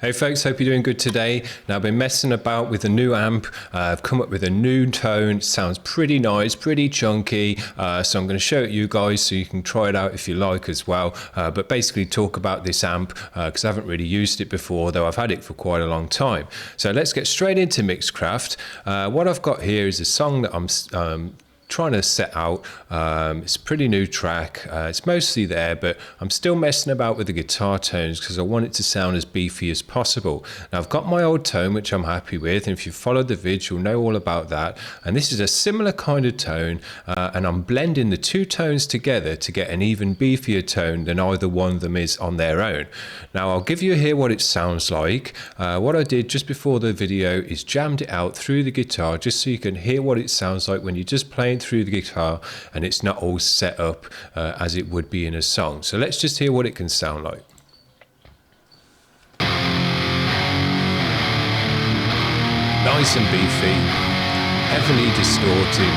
Hey folks, hope you're doing good today. Now I've been messing about with a new amp. I've come up with a new tone. It sounds pretty nice, pretty chunky. So I'm going to show it you guys so you can try it out if you like as well. But basically talk about this amp because I haven't really used it before, though I've had it for quite a long time. So let's get straight into Mixcraft. What I've got here is a song that I'm trying to set out. It's a pretty new track. It's mostly there, but I'm still messing about with the guitar tones because I want it to sound as beefy as possible. Now I've got my old tone, which I'm happy with, and if you followed the vid, you'll know all about that. And this is a similar kind of tone, and I'm blending the two tones together to get an even beefier tone than either one of them is on their own. Now I'll give you here what it sounds like. What I did just before the video is jammed it out through the guitar just so you can hear what it sounds like when you're just playing through the guitar and it's not all set up as it would be in a song. So let's just hear what it can sound like. Nice and beefy, heavily distorted,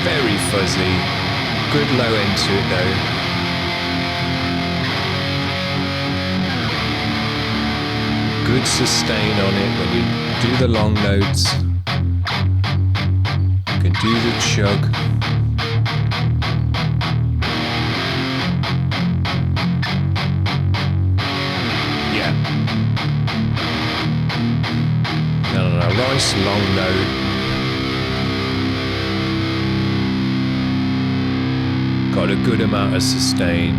very fuzzy, good low end to it though. Good sustain on it when you do the long notes. You can do the chug. Yeah. No, nice long note. Got a good amount of sustain.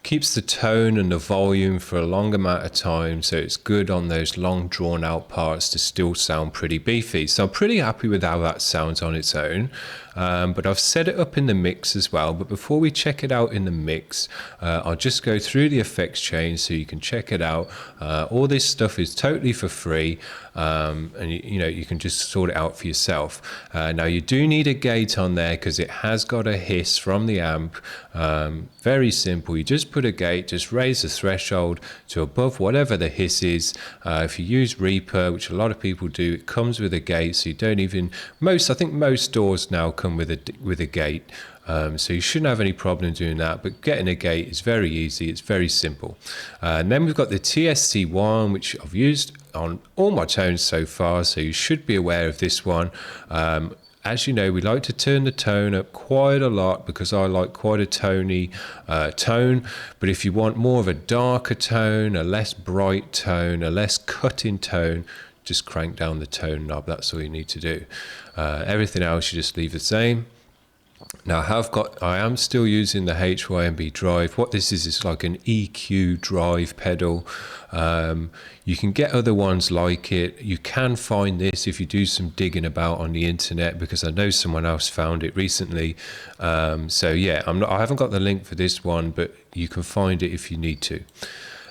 Keeps the tone and the volume for a long amount of time, so it's good on those long drawn out parts to still sound pretty beefy. So I'm pretty happy with how that sounds on its own, but I've set it up in the mix as well. But before we check it out in the mix, I'll just go through the effects change so you can check it out. All this stuff is totally for free, and you can just sort it out for yourself. Now you do need a gate on there because it has got a hiss from the amp. Very simple. You just put a gate, just raise the threshold to above whatever the hiss is. If you use Reaper, which a lot of people do, it comes with a gate, so you don't even, I think most doors now come with a gate. So you shouldn't have any problem doing that, but getting a gate is very easy. It's very simple. And then we've got the TSC1, which I've used on all my tones so far, so you should be aware of this one. As you know, we like to turn the tone up quite a lot because I like quite a tony tone. But if you want more of a darker tone, a less bright tone, a less cutting tone, just crank down the tone knob. That's all you need to do. Everything else you just leave the same. Now I am still using the HYMB drive. What this is like an EQ drive pedal. You can get other ones like it. You can find this if you do some digging about on the internet, because I know someone else found it recently. So yeah, I haven't got the link for this one, but you can find it if you need to.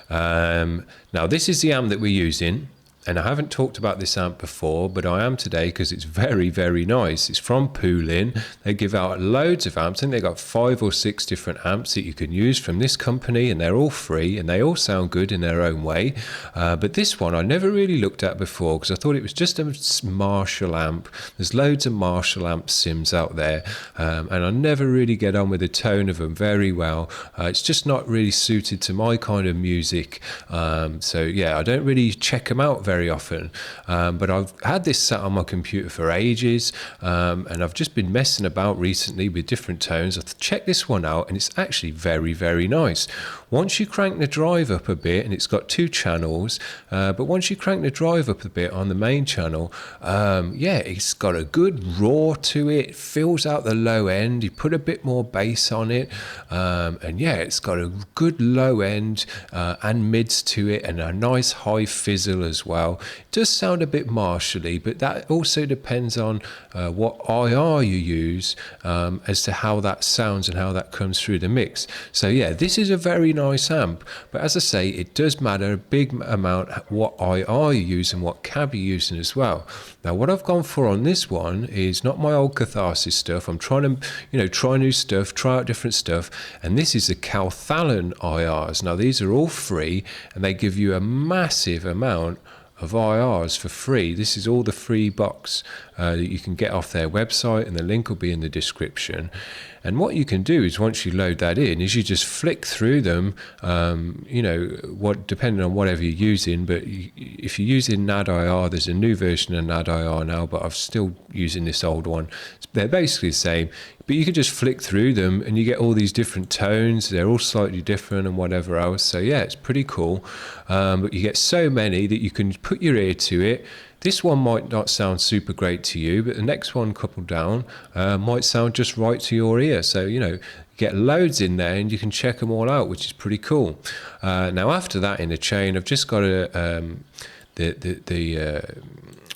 Now this is the amp that we're using. And I haven't talked about this amp before, but I am today because it's very, very nice. It's from Poulin. They give out loads of amps. I think they've got 5 or 6 different amps that you can use from this company, and they're all free and they all sound good in their own way. But this one I never really looked at before because I thought it was just a Marshall amp. There's loads of Marshall amp sims out there, and I never really get on with the tone of them very well. It's just not really suited to my kind of music. So yeah, I don't really check them out very often, but I've had this sat on my computer for ages, and I've just been messing about recently with different tones. I've checked this one out and it's actually very, very nice. Once you crank the drive up a bit, and it's got 2 channels, but once you crank the drive up a bit on the main channel, yeah, it's got a good roar to it. It fills out the low end. You put a bit more bass on it, and yeah, it's got a good low end and mids to it, and a nice high fizzle as well. It does sound a bit Marshall-y, but that also depends on what IR you use as to how that sounds and how that comes through the mix. So yeah, this is a very nice amp, but as I say, it does matter a big amount what IR you use and what cab you're using as well. Now what I've gone for on this one is not my old Catharsis stuff. I'm trying to try new stuff, try out different stuff, and this is the Kalthallen IRs. Now these are all free and they give you a massive amount of IRs for free. This is all the free box. that you can get off their website, and the link will be in the description. And what you can do is, once you load that in, is you just flick through them, depending on whatever you're using. But if you're using NAD-IR, there's a new version of NAD-IR now, but I'm still using this old one. They're basically the same, but you can just flick through them and you get all these different tones. They're all slightly different and whatever else. So yeah, it's pretty cool. But you get so many that you can put your ear to it. This one might not sound super great to you, but the next one coupled down might sound just right to your ear. So, you get loads in there and you can check them all out, which is pretty cool. Now, after that in the chain, I've just got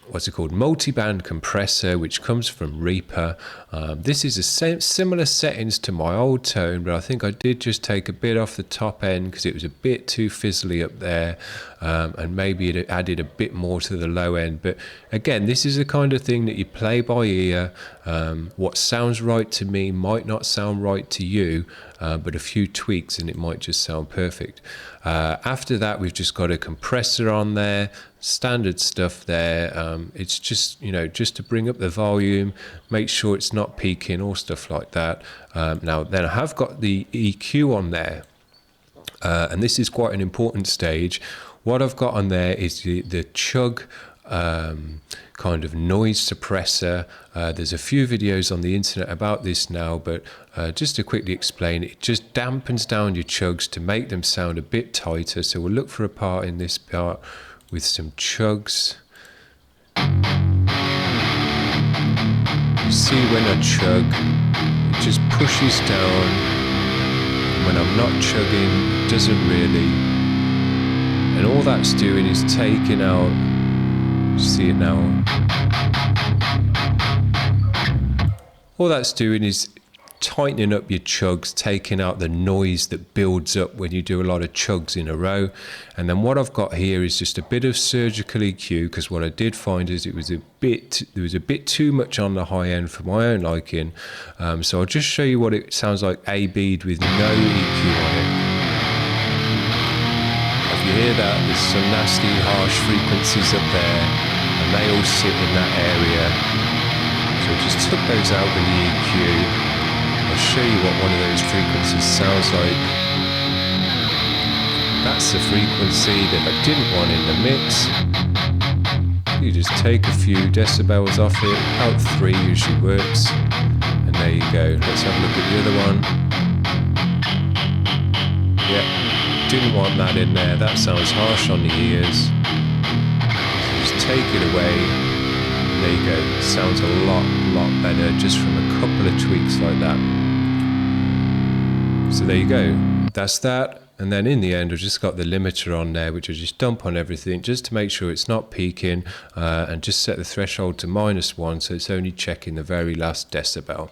what's it called, multi-band compressor, which comes from Reaper. This is a similar settings to my old tone, but I think I did just take a bit off the top end because it was a bit too fizzly up there, and maybe it added a bit more to the low end. But again, this is the kind of thing that you play by ear. What sounds right to me might not sound right to you, but a few tweaks and it might just sound perfect. After that, we've just got a compressor on there, standard stuff there. It's just, just to bring up the volume, make sure it's not peaking or stuff like that. Now, then I have got the EQ on there, and this is quite an important stage. What I've got on there is the chug kind of noise suppressor. There's a few videos on the internet about this now, but just to quickly explain, it just dampens down your chugs to make them sound a bit tighter. So we'll look for a part in this part with some chugs. You see when I chug, it just pushes down. When I'm not chugging, it doesn't really. And all that's doing is taking out, see it now? All that's doing is tightening up your chugs, taking out the noise that builds up when you do a lot of chugs in a row. And then what I've got here is just a bit of surgical EQ, because what I did find is there was a bit too much on the high end for my own liking. So I'll just show you what it sounds like A-B'd with no EQ on it. If you hear that, there's some nasty harsh frequencies up there, and they all sit in that area. So I just took those out with the EQ. I'll show you what one of those frequencies sounds like. That's the frequency that I didn't want in the mix. You just take a few decibels off it, out 3 usually works, and there you go. Let's have a look at the other one. Yeah, didn't want that in there, that sounds harsh on the ears. So just take it away, and there you go. Sounds a lot better just from a couple of tweaks like that. So there you go, that's that. And then in the end, I've just got the limiter on there, which I just dump on everything just to make sure it's not peaking, and just set the threshold to -1, so it's only checking the very last decibel.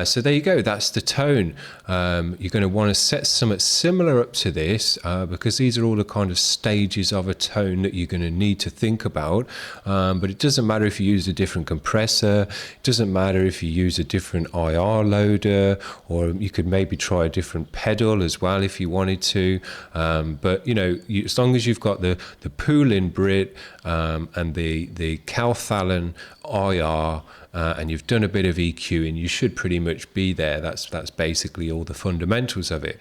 So there you go, that's the tone. You're going to want to set something similar up to this, because these are all the kind of stages of a tone that you're going to need to think about. But it doesn't matter if you use a different compressor, it doesn't matter if you use a different IR loader, or you could maybe try a different pedal as well if you wanted to. But as long as you've got the Poulin Brit and the Kalthallen IR, and you've done a bit of EQing, you should pretty much be there. That's basically all the fundamentals of it.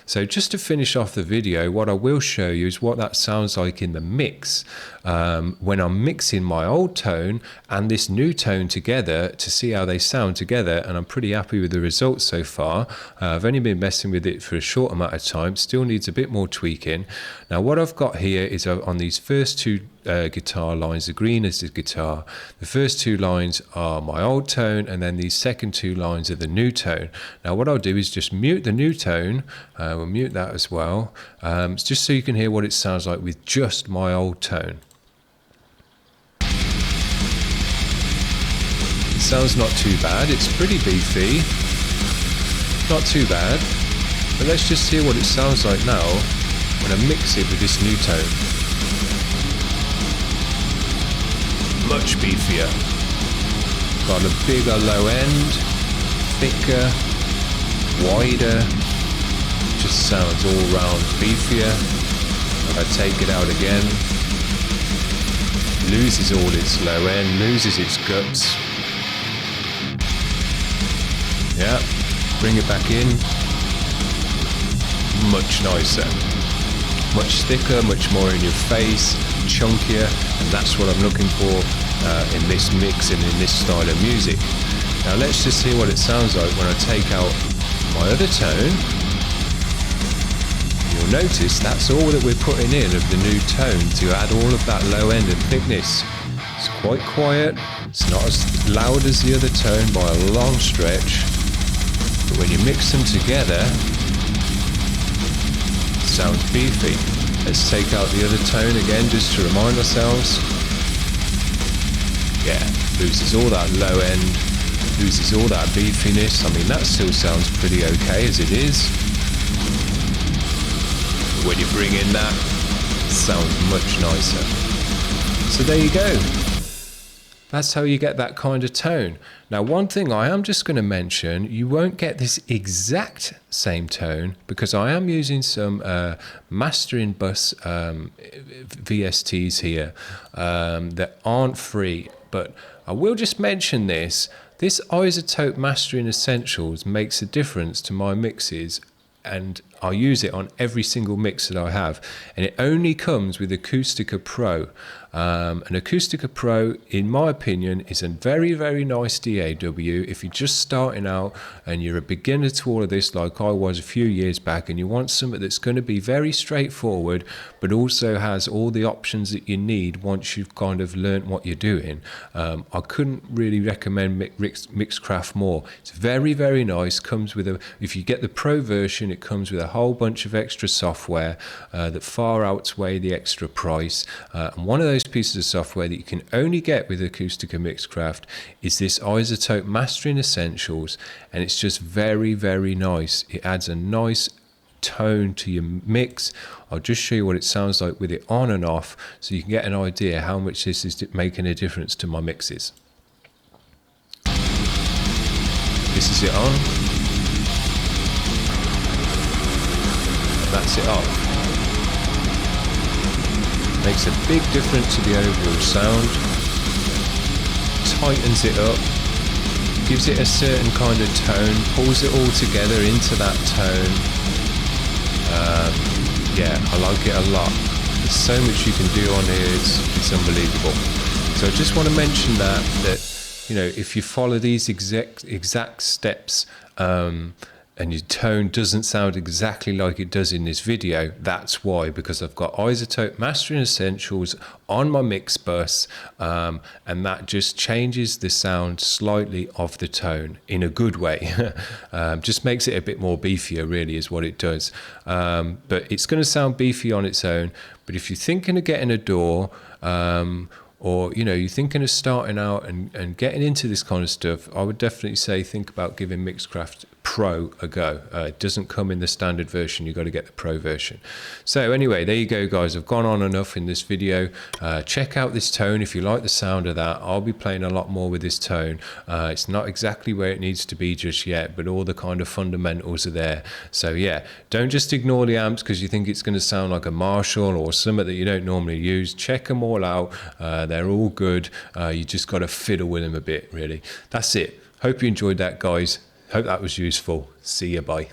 So just to finish off the video, what I will show you is what that sounds like in the mix when I'm mixing my old tone and this new tone together to see how they sound together, and I'm pretty happy with the results so far. I've only been messing with it for a short amount of time, still needs a bit more tweaking. Now what I've got here is on these first two guitar lines, the green is the guitar, the first 2 lines are my old tone, and then these second 2 lines are the new tone. Now what I'll do is just mute the new tone, we'll mute that as well, just so you can hear what it sounds like with just my old tone. It sounds not too bad, it's pretty beefy, not too bad, but let's just hear what it sounds like now when I mix it with this new tone. Much beefier. Got a bigger low end, thicker, wider, just sounds all round beefier. If I take it out again, loses all its low end, loses its guts. Yeah, bring it back in. Much nicer. Much thicker, much more in your face, chunkier, and that's what I'm looking for in this mix and in this style of music. Now let's just see what it sounds like when I take out my other tone. You'll notice that's all that we're putting in of the new tone to add all of that low end and thickness. It's quite quiet, it's not as loud as the other tone by a long stretch, but when you mix them together, sounds beefy. Let's take out the other tone again just to remind ourselves. Yeah, loses all that low end, loses all that beefiness. I mean, that still sounds pretty okay as it is. But when you bring in that, it sounds much nicer. So there you go. That's how you get that kind of tone. Now, one thing I am just going to mention, you won't get this exact same tone because I am using some mastering bus VSTs here that aren't free. But I will just mention this. This isotope mastering essentials makes a difference to my mixes, and I use it on every single mix that I have, and it only comes with Acoustica Pro. An Acoustica Pro, in my opinion, is a very, very nice DAW if you're just starting out and you're a beginner to all of this like I was a few years back, and you want something that's going to be very straightforward but also has all the options that you need once you've kind of learnt what you're doing. I couldn't really recommend Mixcraft more. It's very, very nice. Comes with if you get the Pro version, it comes with a whole bunch of extra software that far outweigh the extra price, and one of those pieces of software that you can only get with Acoustica Mixcraft is this Isotope Mastering Essentials, and it's just very, very nice. It adds a nice tone to your mix. I'll just show you what it sounds like with it on and off so you can get an idea how much this is making a difference to my mixes. This is it on. That's it off. Makes a big difference to the overall sound, tightens it up, gives it a certain kind of tone, pulls it all together into that tone. Yeah, I like it a lot. There's so much you can do on here, it's unbelievable. So I just want to mention that you know, if you follow these exact steps, and your tone doesn't sound exactly like it does in this video, that's why, because I've got Isotope Mastering Essentials on my mix bus, and that just changes the sound slightly of the tone in a good way. Just makes it a bit more beefier, really, is what it does. But it's going to sound beefy on its own. But if you're thinking of getting a DAW, or you know, you're thinking of starting out and getting into this kind of stuff, I would definitely say think about giving Mixcraft Pro a go. It doesn't come in the standard version, you've got to get the Pro version. So anyway, there you go guys, I've gone on enough in this video. Check out this tone if you like the sound of that. I'll be playing a lot more with this tone. It's not exactly where it needs to be just yet, but all the kind of fundamentals are there. So yeah, don't just ignore the amps because you think it's going to sound like a Marshall or something that you don't normally use. Check them all out, they're all good. You just got to fiddle with them a bit, really. That's it. Hope you enjoyed that, guys. Hope that was useful. See you, bye.